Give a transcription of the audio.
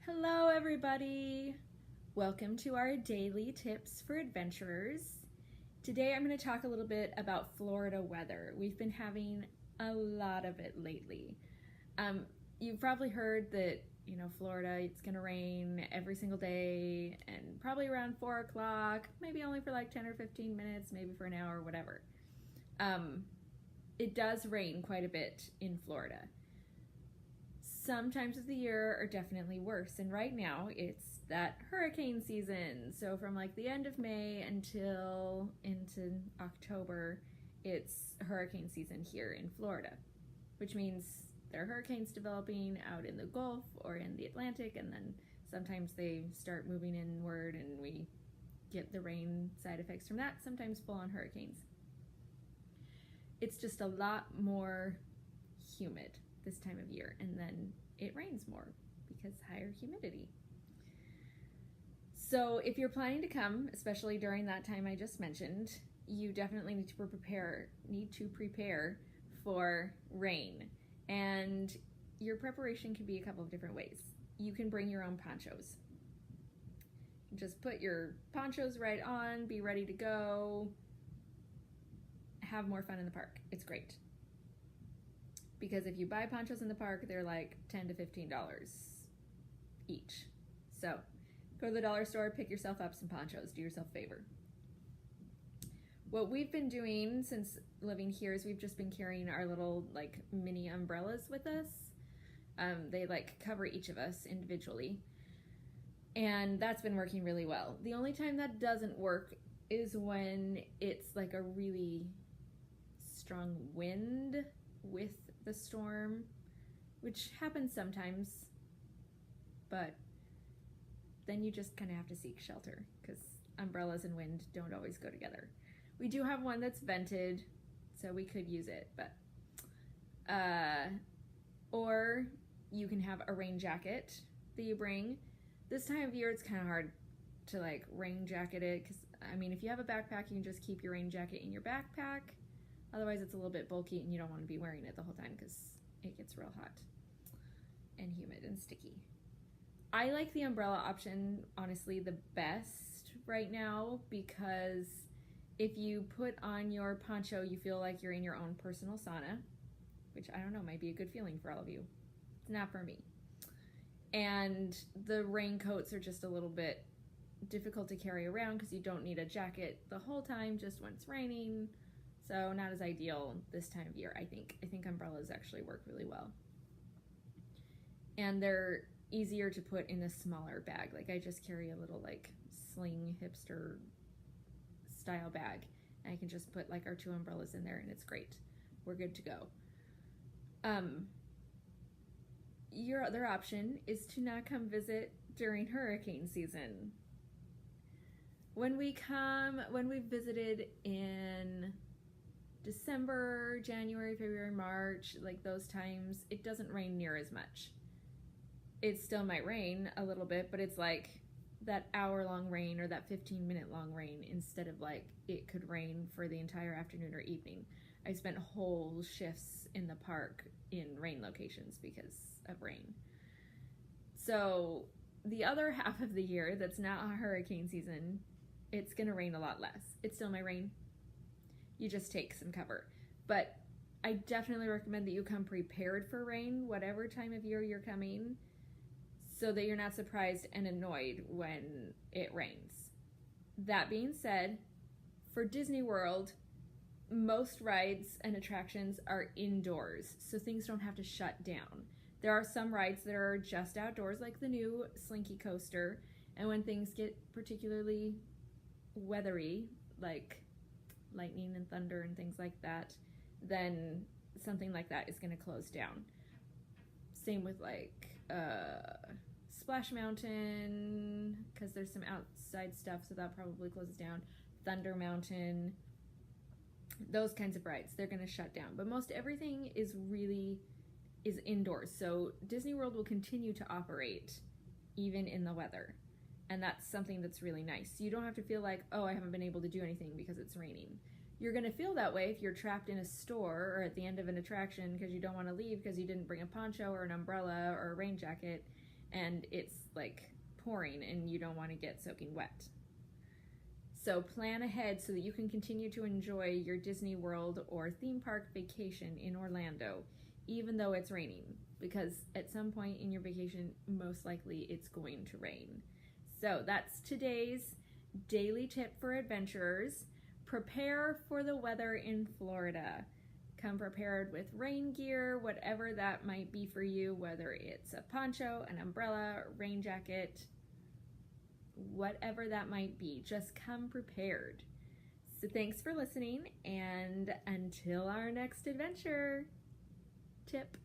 Hello, everybody. Welcome to our daily tips for adventurers. Today, I'm going to talk a little bit about Florida weather. We've been having a lot of it lately. You've probably heard that, Florida, it's going to rain every single day and probably around 4 o'clock, maybe only for like 10 or 15 minutes, maybe for an hour, whatever. It does rain quite a bit in Florida. Some times of the year are definitely worse, and right now it's that hurricane season. So from like the end of May until into October, it's hurricane season here in Florida, which means there are hurricanes developing out in the Gulf or in the Atlantic, and then sometimes they start moving inward and we get the rain side effects from that, sometimes full-on hurricanes. It's just a lot more humid this time of year, and then it rains more because higher humidity. So if you're planning to come, especially during that time I just mentioned, you definitely need to prepare for rain. And your preparation can be a couple of different ways. You can bring your own ponchos. Just put your ponchos right on, be ready to go, have more fun in the park. It's great. Because if you buy ponchos in the park, they're like $10 to $15 each. So go to the dollar store, pick yourself up some ponchos, do yourself a favor. What we've been doing since living here is we've just been carrying our little like mini umbrellas with us. They like cover each of us individually. And that's been working really well. The only time that doesn't work is when it's like a really strong wind with the storm, which happens sometimes, but then you just kind of have to seek shelter because umbrellas and wind don't always go together. We do have one that's vented, so we could use it, but or you can have a rain jacket that you bring. This time of year it's kind of hard to like rain jacket it because if you have a backpack, you can just keep your rain jacket in your backpack. Otherwise, it's a little bit bulky and you don't want to be wearing it the whole time because it gets real hot and humid and sticky. I like the umbrella option, honestly, the best right now because if you put on your poncho, you feel like you're in your own personal sauna, which I don't know, might be a good feeling for all of you. It's not for me. And the raincoats are just a little bit difficult to carry around because you don't need a jacket the whole time, just when it's raining. So not as ideal this time of year, I think. I think umbrellas actually work really well. And they're easier to put in a smaller bag. Like I just carry a little like sling hipster style bag. And I can just put like our 2 umbrellas in there and it's great. We're good to go. Your other option is to not come visit during hurricane season. When we visited in December, January, February, March, like those times, it doesn't rain near as much. It still might rain a little bit, but it's like that hour-long rain or that 15-minute-long rain instead of like it could rain for the entire afternoon or evening. I spent whole shifts in the park in rain locations because of rain. So the other half of the year that's not hurricane season, it's going to rain a lot less. It still might rain. You just take some cover. But I definitely recommend that you come prepared for rain, whatever time of year you're coming, so that you're not surprised and annoyed when it rains. That being said, for Disney World, most rides and attractions are indoors, so things don't have to shut down. There are some rides that are just outdoors, like the new Slinky Coaster, and when things get particularly weathery, like lightning and thunder and things like that, then something like that is going to close down. Same with like Splash Mountain, because there's some outside stuff, so that probably closes down. Thunder Mountain, those kinds of rides, they're going to shut down. But most everything is indoors, so Disney World will continue to operate even in the weather. And that's something that's really nice. You don't have to feel like, oh, I haven't been able to do anything because it's raining. You're going to feel that way if you're trapped in a store or at the end of an attraction because you don't want to leave because you didn't bring a poncho or an umbrella or a rain jacket, and it's like pouring and you don't want to get soaking wet. So plan ahead so that you can continue to enjoy your Disney World or theme park vacation in Orlando, even though it's raining, because at some point in your vacation, most likely it's going to rain. So that's today's daily tip for adventurers. Prepare for the weather in Florida. Come prepared with rain gear, whatever that might be for you, whether it's a poncho, an umbrella, rain jacket, whatever that might be. Just come prepared. So thanks for listening, and until our next adventure tip.